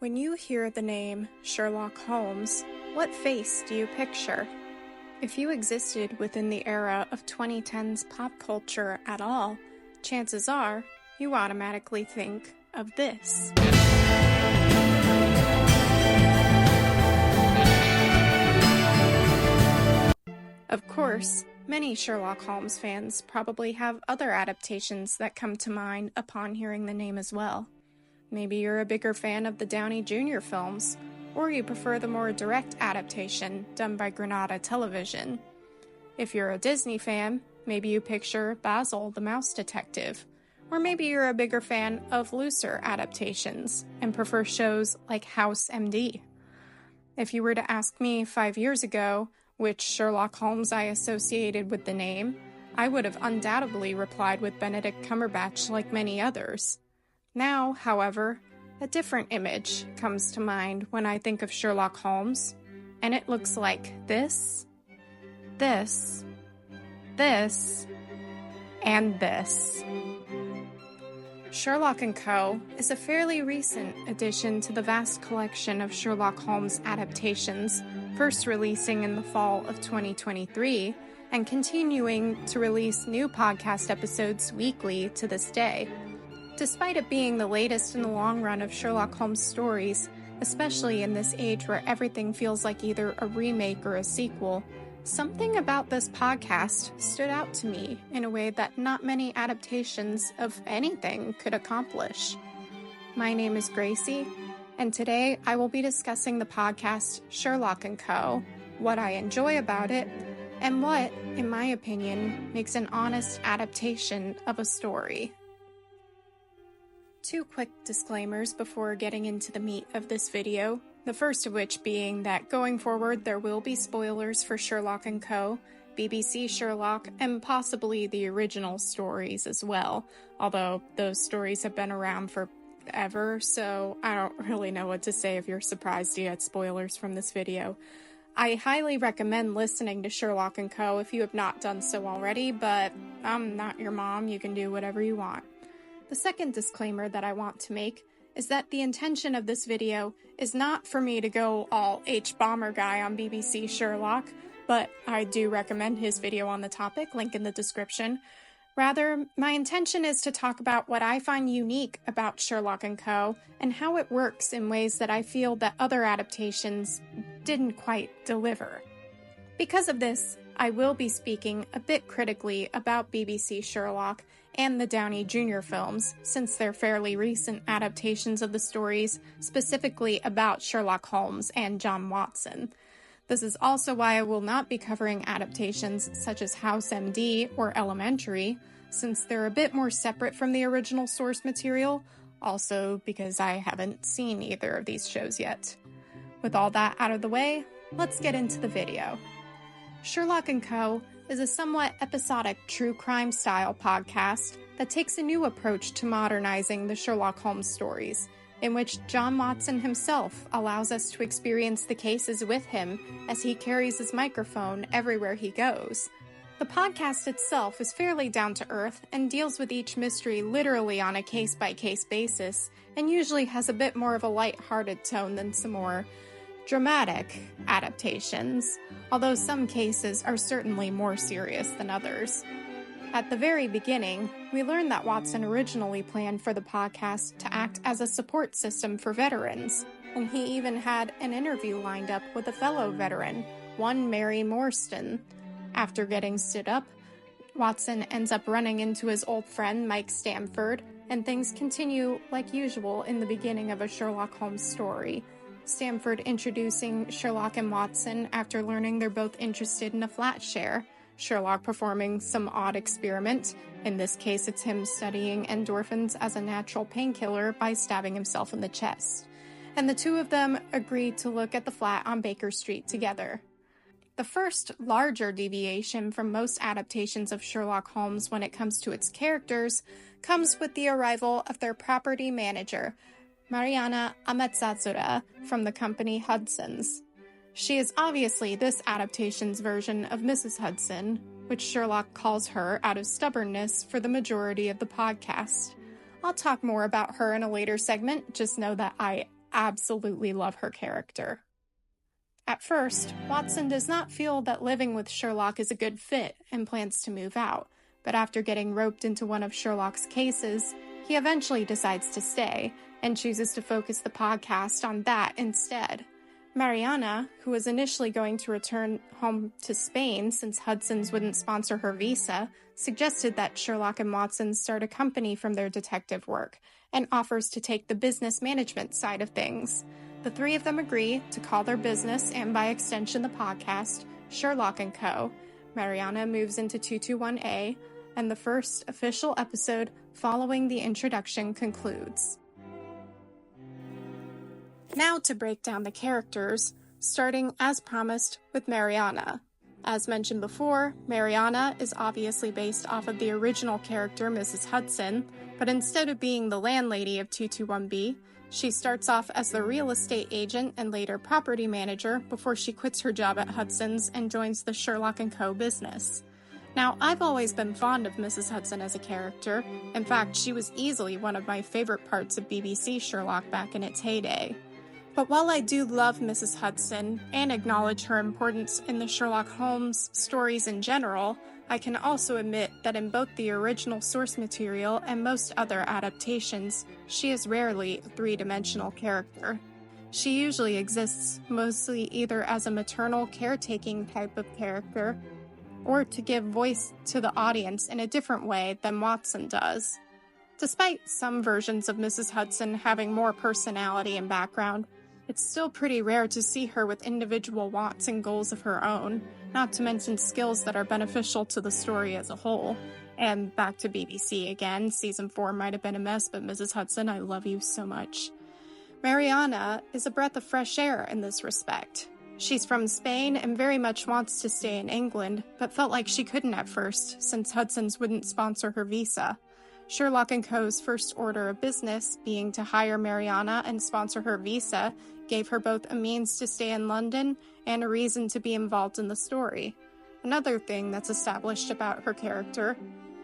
When you hear the name Sherlock Holmes, what face do you picture? If you existed within the era of 2010s pop culture at all, chances are you automatically think of this. Of course, many Sherlock Holmes fans probably have other adaptations that come to mind upon hearing the name as well. Maybe you're a bigger fan of the Downey Jr. films, or you prefer the more direct adaptation done by Granada Television. If you're a Disney fan, maybe you picture Basil the Mouse Detective, or maybe you're a bigger fan of looser adaptations and prefer shows like House MD. If you were to ask me 5 years ago which Sherlock Holmes I associated with the name, I would have undoubtedly replied with Benedict Cumberbatch like many others. Now, however, a different image comes to mind when I think of Sherlock Holmes, and it looks like this, and this. Sherlock & Co. is a fairly recent addition to the vast collection of Sherlock Holmes adaptations, first releasing in the fall of 2023, and continuing to release new podcast episodes weekly to this day. Despite it being the latest in the long run of Sherlock Holmes stories, especially in this age where everything feels like either a remake or a sequel, something about this podcast stood out to me in a way that not many adaptations of anything could accomplish. My name is Gracie, and today I will be discussing the podcast Sherlock & Co., what I enjoy about it, and what, in my opinion, makes an honest adaptation of a story. Two quick disclaimers before getting into the meat of this video, the first of which being that going forward there will be spoilers for Sherlock & Co., BBC Sherlock, and possibly the original stories as well, although those stories have been around forever, so I don't really know what to say if you're surprised you get spoilers from this video. I highly recommend listening to Sherlock & Co. if you have not done so already, but I'm not your mom, you can do whatever you want. The second disclaimer that I want to make is that the intention of this video is not for me to go all H-Bomber guy on BBC Sherlock, but I do recommend his video on the topic, link in the description. Rather, my intention is to talk about what I find unique about Sherlock & Co. and how it works in ways that I feel that other adaptations didn't quite deliver. Because of this, I will be speaking a bit critically about BBC Sherlock and the Downey Jr. films, since they're fairly recent adaptations of the stories, specifically about Sherlock Holmes and John Watson. This is also why I will not be covering adaptations such as House MD or Elementary, since they're a bit more separate from the original source material, also because I haven't seen either of these shows yet. With all that out of the way, let's get into the video. Sherlock & Co. is a somewhat episodic true crime style podcast that takes a new approach to modernizing the Sherlock Holmes stories, in which John Watson himself allows us to experience the cases with him as he carries his microphone everywhere he goes. The podcast itself is fairly down to earth and deals with each mystery literally on a case-by-case basis, and usually has a bit more of a light-hearted tone than some more dramatic adaptations, although some cases are certainly more serious than others. At the very beginning, we learn that Watson originally planned for the podcast to act as a support system for veterans, and he even had an interview lined up with a fellow veteran, one Mary Morstan. After getting stood up, Watson ends up running into his old friend Mike Stamford, and things continue like usual in the beginning of a Sherlock Holmes story. Stamford introducing Sherlock and Watson after learning they're both interested in a flat share, Sherlock performing some odd experiment, in this case it's him studying endorphins as a natural painkiller by stabbing himself in the chest, and the two of them agree to look at the flat on Baker Street together. The first larger deviation from most adaptations of Sherlock Holmes when it comes to its characters comes with the arrival of their property manager, Mariana Ametzazura, from the company Hudson's. She is obviously this adaptation's version of Mrs. Hudson, which Sherlock calls her out of stubbornness for the majority of the podcast. I'll talk more about her in a later segment, just know that I absolutely love her character. At first, Watson does not feel that living with Sherlock is a good fit and plans to move out, but after getting roped into one of Sherlock's cases, he eventually decides to stay and chooses to focus the podcast on that instead. Mariana, who was initially going to return home to Spain since Hudson's wouldn't sponsor her visa, suggested that Sherlock and Watson start a company from their detective work and offers to take the business management side of things. The three of them agree to call their business, and by extension the podcast, Sherlock & Co. Mariana moves into 221A, and the first official episode following the introduction concludes. Now to break down the characters, starting as promised with Mariana. As mentioned before, Mariana is obviously based off of the original character Mrs. Hudson, but instead of being the landlady of 221B, she starts off as the real estate agent and later property manager before she quits her job at Hudson's and joins the Sherlock & Co. business. Now, I've always been fond of Mrs. Hudson as a character. In fact, she was easily one of my favorite parts of BBC Sherlock back in its heyday. But while I do love Mrs. Hudson and acknowledge her importance in the Sherlock Holmes stories in general, I can also admit that in both the original source material and most other adaptations, she is rarely a three-dimensional character. She usually exists mostly either as a maternal caretaking type of character, or to give voice to the audience in a different way than Watson does. Despite some versions of Mrs. Hudson having more personality and background, it's still pretty rare to see her with individual wants and goals of her own, not to mention skills that are beneficial to the story as a whole. And back to BBC again, season 4 might have been a mess, but Mrs. Hudson, I love you so much. Mariana is a breath of fresh air in this respect. She's from Spain and very much wants to stay in England, but felt like she couldn't at first, since Hudson's wouldn't sponsor her visa. Sherlock & Co.'s first order of business, being to hire Mariana and sponsor her visa, gave her both a means to stay in London and a reason to be involved in the story. Another thing that's established about her character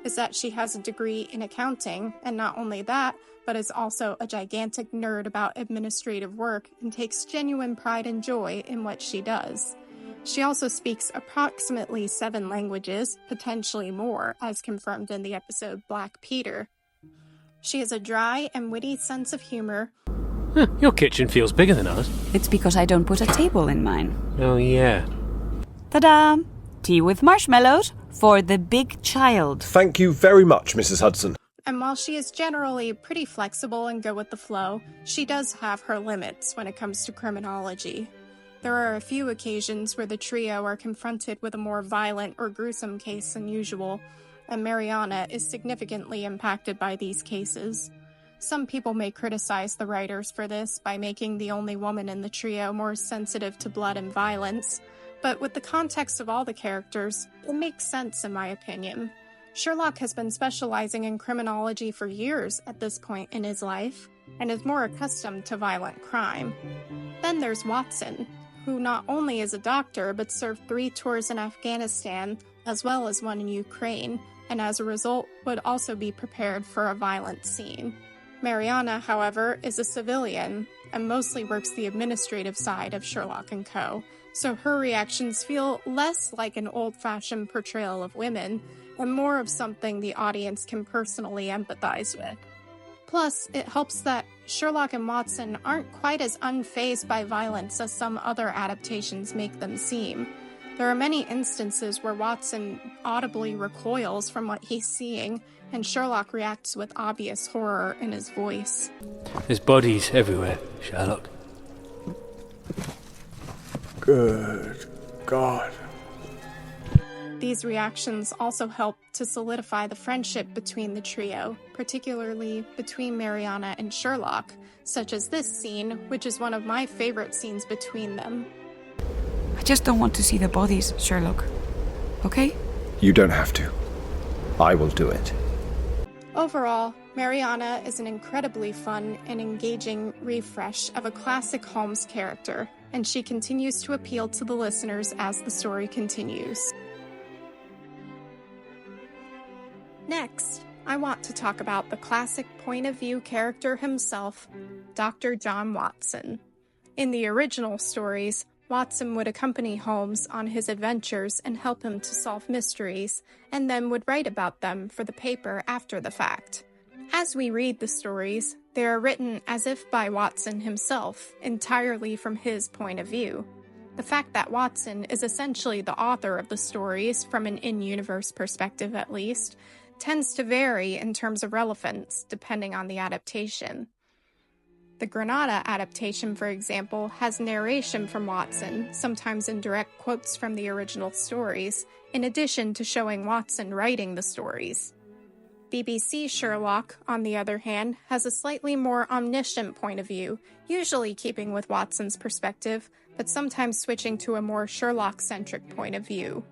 is that she has a degree in accounting, and not only that, but is also a gigantic nerd about administrative work and takes genuine pride and joy in what she does. She also speaks approximately 7 languages, potentially more, as confirmed in the episode Black Peter. She has a dry and witty sense of humor. Your kitchen feels bigger than ours. It's because I don't put a table in mine. Oh, yeah. Ta-da! Tea with marshmallows for the big child. Thank you very much, Mrs. Hudson. And while she is generally pretty flexible and go with the flow, she does have her limits when it comes to criminology. There are a few occasions where the trio are confronted with a more violent or gruesome case than usual, and Mariana is significantly impacted by these cases. Some people may criticize the writers for this by making the only woman in the trio more sensitive to blood and violence, but with the context of all the characters, it makes sense in my opinion. Sherlock has been specializing in criminology for years at this point in his life, and is more accustomed to violent crime. Then there's Watson, who not only is a doctor but served 3 tours in Afghanistan, as well as one in Ukraine, and as a result would also be prepared for a violent scene. Mariana, however, is a civilian, and mostly works the administrative side of Sherlock & Co., so her reactions feel less like an old-fashioned portrayal of women, and more of something the audience can personally empathize with. Plus, it helps that Sherlock and Watson aren't quite as unfazed by violence as some other adaptations make them seem. There are many instances where Watson audibly recoils from what he's seeing, and Sherlock reacts with obvious horror in his voice. There's bodies everywhere, Sherlock. Good God. These reactions also help to solidify the friendship between the trio, particularly between Mariana and Sherlock, such as this scene, which is one of my favorite scenes between them. I just don't want to see the bodies, Sherlock. Okay? You don't have to. I will do it. Overall, Mariana is an incredibly fun and engaging refresh of a classic Holmes character, and she continues to appeal to the listeners as the story continues. Next, I want to talk about the classic point of view character himself, Dr. John Watson. In the original stories, Watson would accompany Holmes on his adventures and help him to solve mysteries, and then would write about them for the paper after the fact. As we read the stories, they are written as if by Watson himself, entirely from his point of view. The fact that Watson is essentially the author of the stories, from an in-universe perspective at least, tends to vary in terms of relevance, depending on the adaptation. The Granada adaptation, for example, has narration from Watson, sometimes in direct quotes from the original stories, in addition to showing Watson writing the stories. BBC Sherlock, on the other hand, has a slightly more omniscient point of view, usually keeping with Watson's perspective, but sometimes switching to a more Sherlock-centric point of view.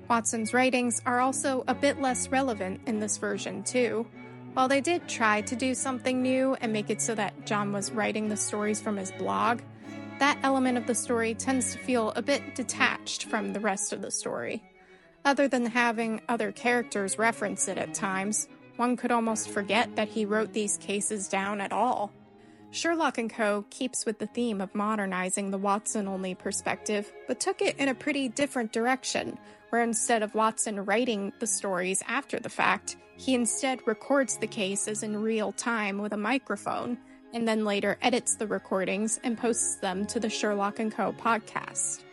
Watson's writings are also a bit less relevant in this version, too. While they did try to do something new and make it so that John was writing the stories from his blog, that element of the story tends to feel a bit detached from the rest of the story. Other than having other characters reference it at times, one could almost forget that he wrote these cases down at all. Sherlock & Co. keeps with the theme of modernizing the Watson-only perspective, but took it in a pretty different direction, where instead of Watson writing the stories after the fact, he instead records the cases in real time with a microphone, and then later edits the recordings and posts them to the Sherlock & Co. podcast.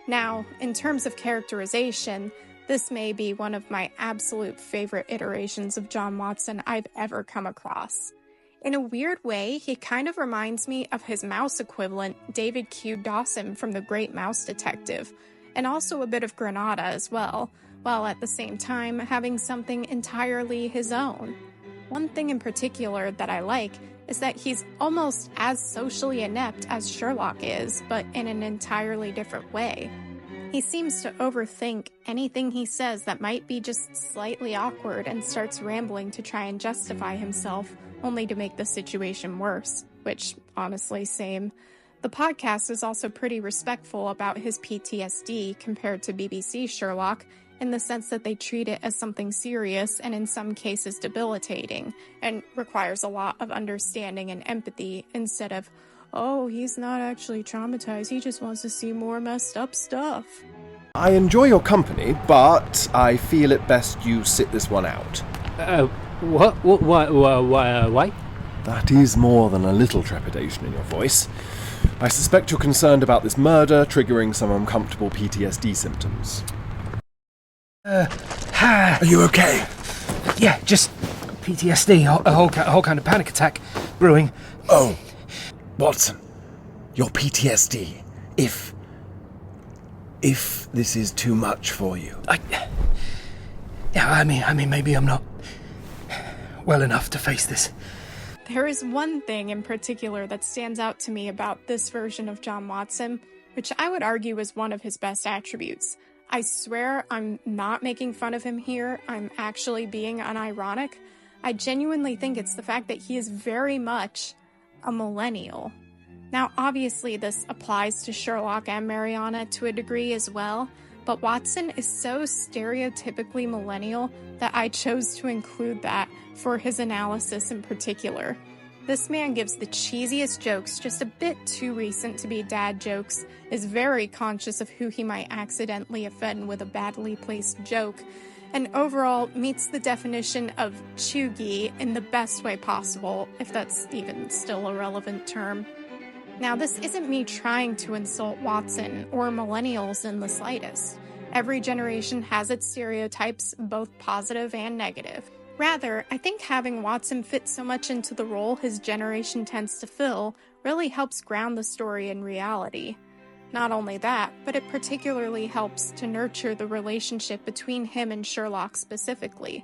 Now, in terms of characterization, this may be one of my absolute favorite iterations of John Watson I've ever come across. In a weird way, he kind of reminds me of his mouse equivalent, David Q. Dawson from The Great Mouse Detective, and also a bit of Granada as well, while at the same time having something entirely his own. One thing in particular that I like is that he's almost as socially inept as Sherlock is, but in an entirely different way. He seems to overthink anything he says that might be just slightly awkward and starts rambling to try and justify himself, only to make the situation worse, which, honestly, same. The podcast is also pretty respectful about his PTSD compared to BBC Sherlock, in the sense that they treat it as something serious and in some cases debilitating, and requires a lot of understanding and empathy instead of, oh, he's not actually traumatized, he just wants to see more messed up stuff. I enjoy your company, but I feel it best you sit this one out. What? Why? That is more than a little trepidation in your voice. I suspect you're concerned about this murder triggering some uncomfortable PTSD symptoms. Are you okay? Yeah, just PTSD, a whole kind of panic attack brewing. Oh, Watson, your PTSD. If this is too much for you. I mean, maybe I'm not well enough to face this. There is one thing in particular that stands out to me about this version of John Watson, which I would argue is one of his best attributes. I swear I'm not making fun of him here, I'm actually being unironic. I genuinely think it's the fact that he is very much a millennial. Now, obviously this applies to Sherlock and Mariana to a degree as well, but Watson is so stereotypically millennial that I chose to include that for his analysis in particular. This man gives the cheesiest jokes, just a bit too recent to be dad jokes, is very conscious of who he might accidentally offend with a badly placed joke, and overall meets the definition of chuggy in the best way possible, if that's even still a relevant term. Now, this isn't me trying to insult Watson or millennials in the slightest. Every generation has its stereotypes, both positive and negative. Rather, I think having Watson fit so much into the role his generation tends to fill really helps ground the story in reality. Not only that, but it particularly helps to nurture the relationship between him and Sherlock specifically.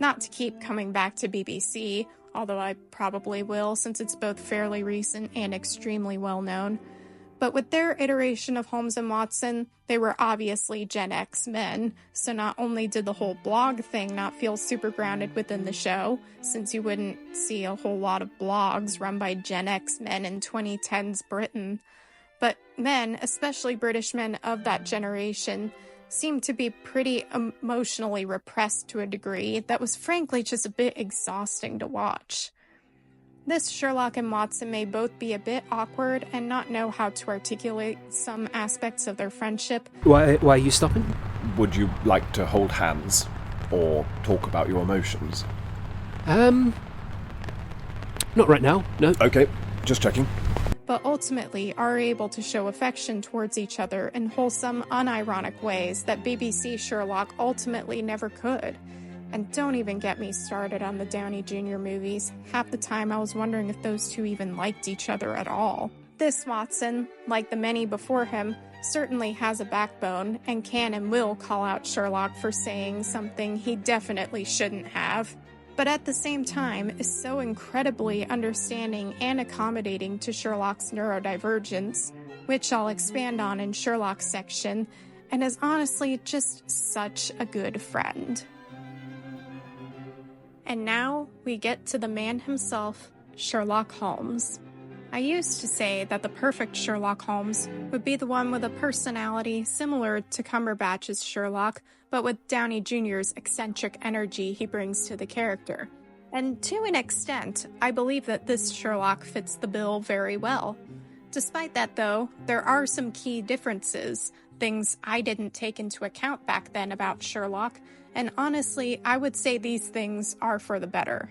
Not to keep coming back to BBC, although I probably will since it's both fairly recent and extremely well known. But with their iteration of Holmes and Watson, they were obviously Gen X men, so not only did the whole blog thing not feel super grounded within the show, since you wouldn't see a whole lot of blogs run by Gen X men in 2010s Britain, but men, especially British men of that generation, seemed to be pretty emotionally repressed to a degree that was frankly just a bit exhausting to watch. This Sherlock and Watson may both be a bit awkward and not know how to articulate some aspects of their friendship. Why are you stopping? Would you like to hold hands? Or talk about your emotions? Not right now, no. Okay, just checking. But ultimately are able to show affection towards each other in wholesome, unironic ways that BBC Sherlock ultimately never could. And don't even get me started on the Downey Jr. movies. Half the time I was wondering if those two even liked each other at all. This Watson, like the many before him, certainly has a backbone and can and will call out Sherlock for saying something he definitely shouldn't have. But at the same time is so incredibly understanding and accommodating to Sherlock's neurodivergence, which I'll expand on in Sherlock's section, and is honestly just such a good friend. And now we get to the man himself, Sherlock Holmes. I used to say that the perfect Sherlock Holmes would be the one with a personality similar to Cumberbatch's Sherlock, but with Downey Jr.'s eccentric energy he brings to the character. And to an extent, I believe that this Sherlock fits the bill very well. Despite that, though, there are some key differences, things I didn't take into account back then about Sherlock, and honestly, I would say these things are for the better.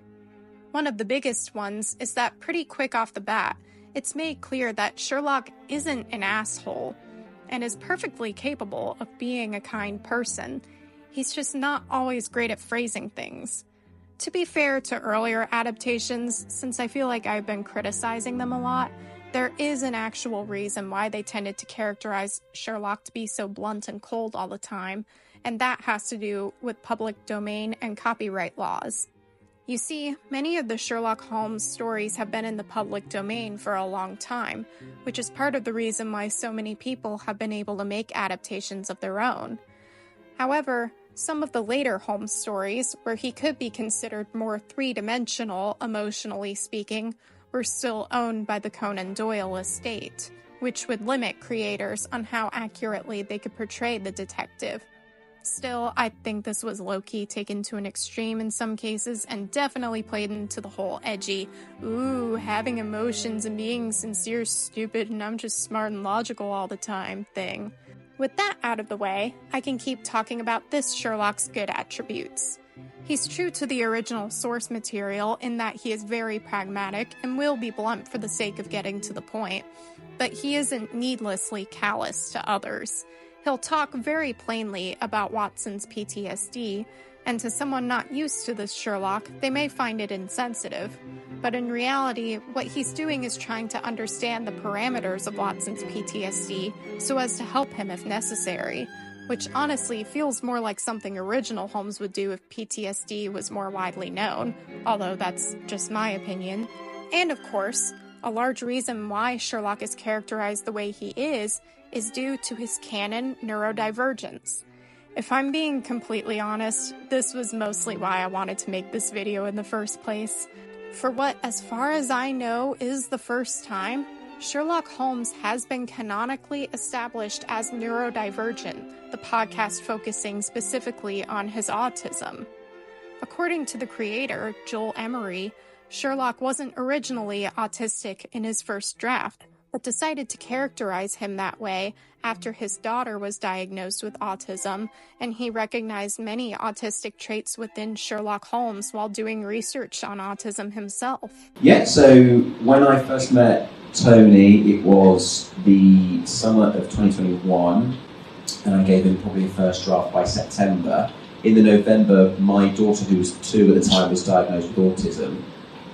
One of the biggest ones is that pretty quick off the bat, it's made clear that Sherlock isn't an asshole and is perfectly capable of being a kind person. He's just not always great at phrasing things. To be fair to earlier adaptations, since I feel like I've been criticizing them a lot, there is an actual reason why they tended to characterize Sherlock to be so blunt and cold all the time, and that has to do with public domain and copyright laws. You see, many of the Sherlock Holmes stories have been in the public domain for a long time, which is part of the reason why so many people have been able to make adaptations of their own. However, some of the later Holmes stories, where he could be considered more three-dimensional, emotionally speaking, were still owned by the Conan Doyle estate, which would limit creators on how accurately they could portray the detective. Still, I think this was low-key taken to an extreme in some cases and definitely played into the whole edgy, ooh, having emotions and being sincere, stupid, and I'm just smart and logical all the time thing. With that out of the way, I can keep talking about this Sherlock's good attributes. He's true to the original source material in that he is very pragmatic and will be blunt for the sake of getting to the point, but he isn't needlessly callous to others. He'll talk very plainly about Watson's PTSD, and to someone not used to this Sherlock, they may find it insensitive. But in reality, what he's doing is trying to understand the parameters of Watson's PTSD so as to help him if necessary, which honestly feels more like something original Holmes would do if PTSD was more widely known, although that's just my opinion. And of course, a large reason why Sherlock is characterized the way he is due to his canon neurodivergence. If I'm being completely honest, this was mostly why I wanted to make this video in the first place. For what, as far as I know, is the first time, Sherlock Holmes has been canonically established as neurodivergent, the podcast focusing specifically on his autism. According to the creator, Joel Emery, Sherlock wasn't originally autistic in his first draft, but decided to characterize him that way after his daughter was diagnosed with autism, and he recognized many autistic traits within Sherlock Holmes while doing research on autism himself. Yeah, so when I first met Tony, it was the summer of 2021, and I gave him probably a first draft by September. In the November, my daughter, who was 2 at the time, was diagnosed with autism.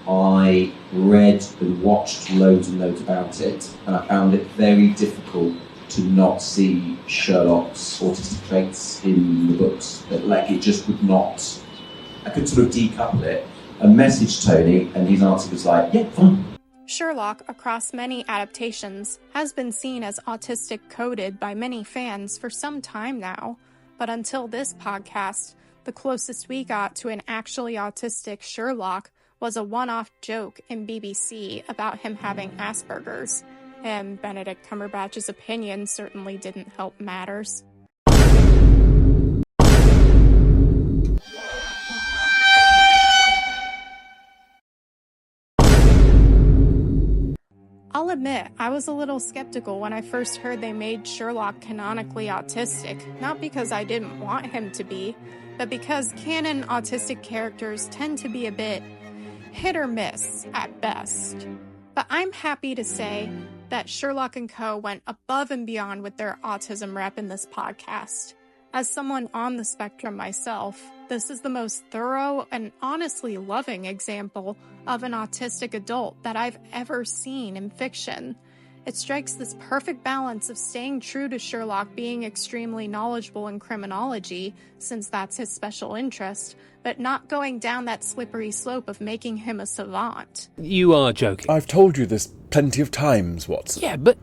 I read and watched loads and loads about it, and I found it very difficult to not see Sherlock's autistic traits in the books. Like, it just would not... I could sort of decouple it and message Tony, and his answer was like, yeah, fine. Sherlock, across many adaptations, has been seen as autistic coded by many fans for some time now, but until this podcast, the closest we got to an actually autistic Sherlock was a one-off joke in BBC about him having Asperger's, and Benedict Cumberbatch's opinion certainly didn't help matters. I'll admit, I was a little skeptical when I first heard they made Sherlock canonically autistic, not because I didn't want him to be, but because canon autistic characters tend to be a bit hit or miss at best. But I'm happy to say that Sherlock & Co. went above and beyond with their autism rep in this podcast. As someone on the spectrum myself, this is the most thorough and honestly loving example of an autistic adult that I've ever seen in fiction. It strikes this perfect balance of staying true to Sherlock being extremely knowledgeable in criminology, since that's his special interest, but not going down that slippery slope of making him a savant. You are joking. I've told you this plenty of times, Watson. Yeah, but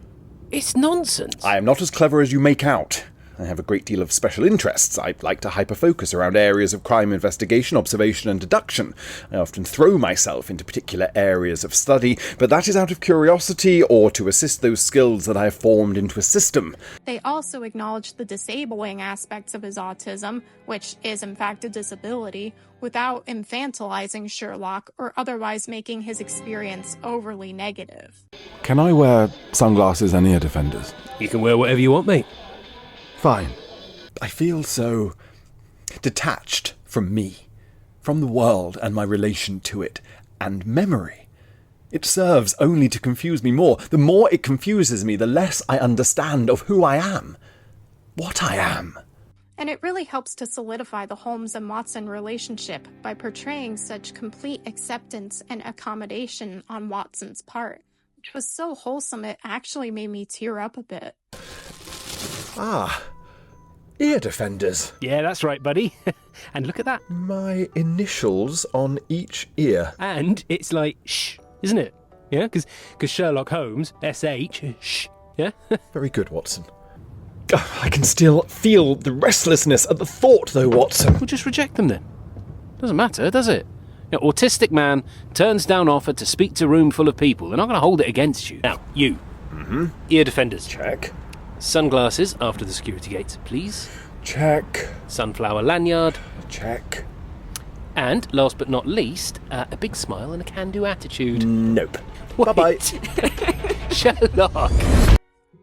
it's nonsense. I am not as clever as you make out. I have a great deal of special interests. I like to hyper-focus around areas of crime investigation, observation and deduction. I often throw myself into particular areas of study, but that is out of curiosity or to assist those skills that I have formed into a system. They also acknowledge the disabling aspects of his autism, which is in fact a disability, without infantilizing Sherlock or otherwise making his experience overly negative. Can I wear sunglasses and ear defenders? You can wear whatever you want, mate. Fine. I feel so detached from me, from the world and my relation to it, and memory. It serves only to confuse me more. The more it confuses me, the less I understand of who I am, what I am. And it really helps to solidify the Holmes and Watson relationship by portraying such complete acceptance and accommodation on Watson's part, which was so wholesome it actually made me tear up a bit. Ah, ear defenders. Yeah, that's right, buddy. And look at that. My initials on each ear. And it's like, shh, isn't it? Yeah, because Sherlock Holmes, S-H, shh, yeah? Very good, Watson. I can still feel the restlessness at the thought, though, Watson. We'll just reject them then. Doesn't matter, does it? You know, autistic man turns down offer to speak to a room full of people. They're not going to hold it against you. Now, you. Ear defenders. Check. Sunglasses after the security gates, please. Check. Sunflower lanyard. Check. And, last but not least, a big smile and a can-do attitude. Nope. Wait. Bye-bye. Sherlock.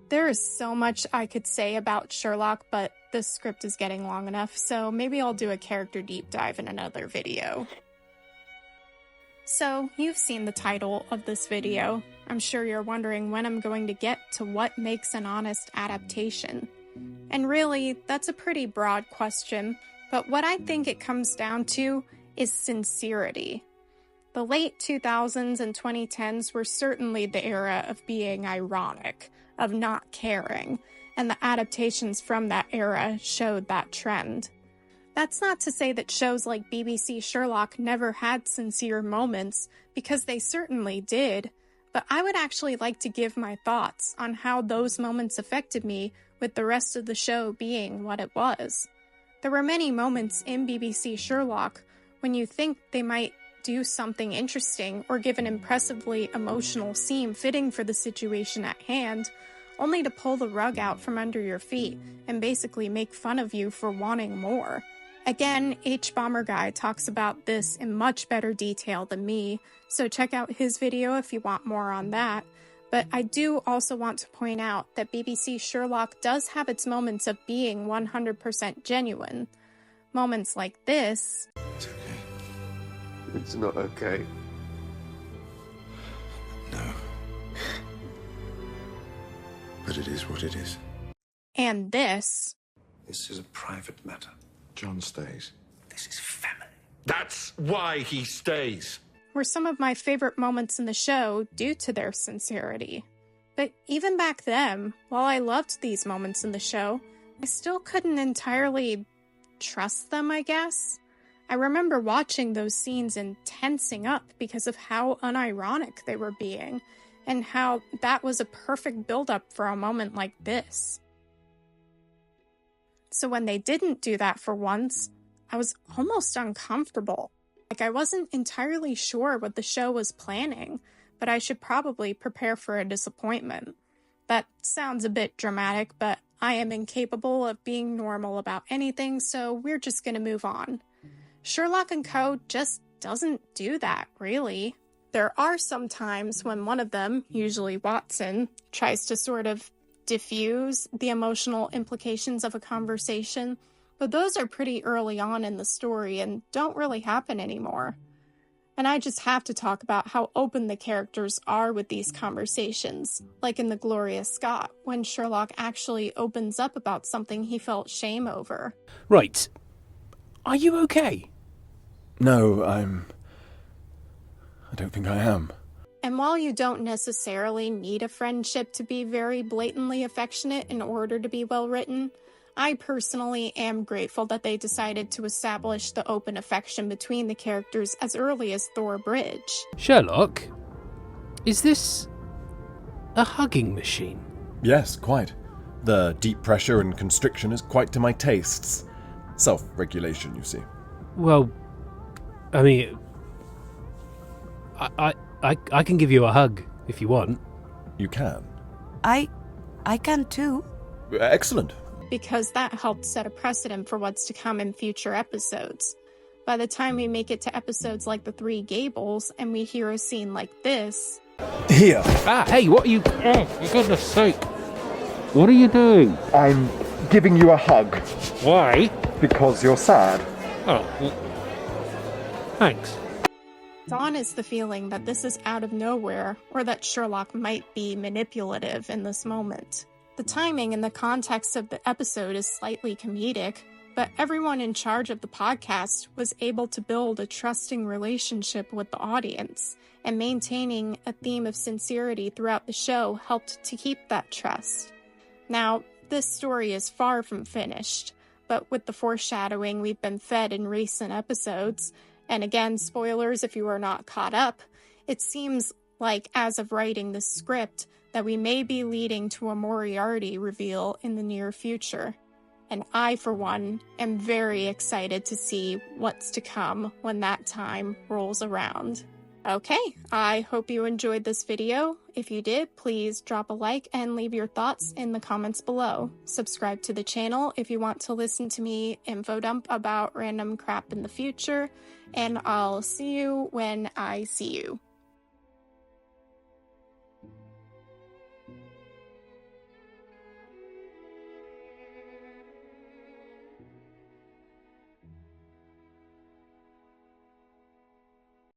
There is so much I could say about Sherlock, but this script is getting long enough, so maybe I'll do a character deep dive in another video. So, you've seen the title of this video. I'm sure you're wondering when I'm going to get to what makes an honest adaptation. And really, that's a pretty broad question, but what I think it comes down to is sincerity. The late 2000s and 2010s were certainly the era of being ironic, of not caring, and the adaptations from that era showed that trend. That's not to say that shows like BBC Sherlock never had sincere moments, because they certainly did, but I would actually like to give my thoughts on how those moments affected me, with the rest of the show being what it was. There were many moments in BBC Sherlock when you think they might do something interesting or give an impressively emotional scene fitting for the situation at hand, only to pull the rug out from under your feet and basically make fun of you for wanting more. Again, H-Bomber Guy talks about this in much better detail than me, so check out his video if you want more on that. But I do also want to point out that BBC Sherlock does have its moments of being 100% genuine. Moments like this. It's okay. It's not okay. No. But it is what it is. And this. This is a private matter. John stays. This is family. That's why he stays. Were some of my favorite moments in the show due to their sincerity. But even back then, while I loved these moments in the show, I still couldn't entirely trust them, I guess. I remember watching those scenes and tensing up because of how unironic they were being, and how that was a perfect build-up for a moment like this. So when they didn't do that for once, I was almost uncomfortable. Like I wasn't entirely sure what the show was planning, but I should probably prepare for a disappointment. That sounds a bit dramatic, but I am incapable of being normal about anything, so we're just gonna move on. Sherlock & Co. just doesn't do that, really. There are some times when one of them, usually Watson, tries to sort of diffuse the emotional implications of a conversation, but those are pretty early on in the story and don't really happen anymore. And I just have to talk about how open the characters are with these conversations, like in The Gloria Scott, when Sherlock actually opens up about something he felt shame over. Right. Are you okay? No, I don't think I am. And while you don't necessarily need a friendship to be very blatantly affectionate in order to be well written, I personally am grateful that they decided to establish the open affection between the characters as early as Thor Bridge. Sherlock, is this a hugging machine? Yes, quite. The deep pressure and constriction is quite to my tastes. Self-regulation, you see. Well, I mean, I can give you a hug if you want. You can. I can too. Excellent. Because that helped set a precedent for what's to come in future episodes. By the time we make it to episodes like The Three Gables and we hear a scene like this... Here. Ah, hey, what are you... Oh, for goodness sake. What are you doing? I'm giving you a hug. Why? Because you're sad. Oh, well, thanks. Dawn is the feeling that this is out of nowhere, or that Sherlock might be manipulative in this moment. The timing and the context of the episode is slightly comedic, but everyone in charge of the podcast was able to build a trusting relationship with the audience, and maintaining a theme of sincerity throughout the show helped to keep that trust. Now, this story is far from finished, but with the foreshadowing we've been fed in recent episodes, and again, spoilers if you are not caught up, it seems like, as of writing this script, that we may be leading to a Moriarty reveal in the near future. And I, for one, am very excited to see what's to come when that time rolls around. Okay, I hope you enjoyed this video. If you did, please drop a like and leave your thoughts in the comments below. Subscribe to the channel if you want to listen to me infodump about random crap in the future, and I'll see you when I see you.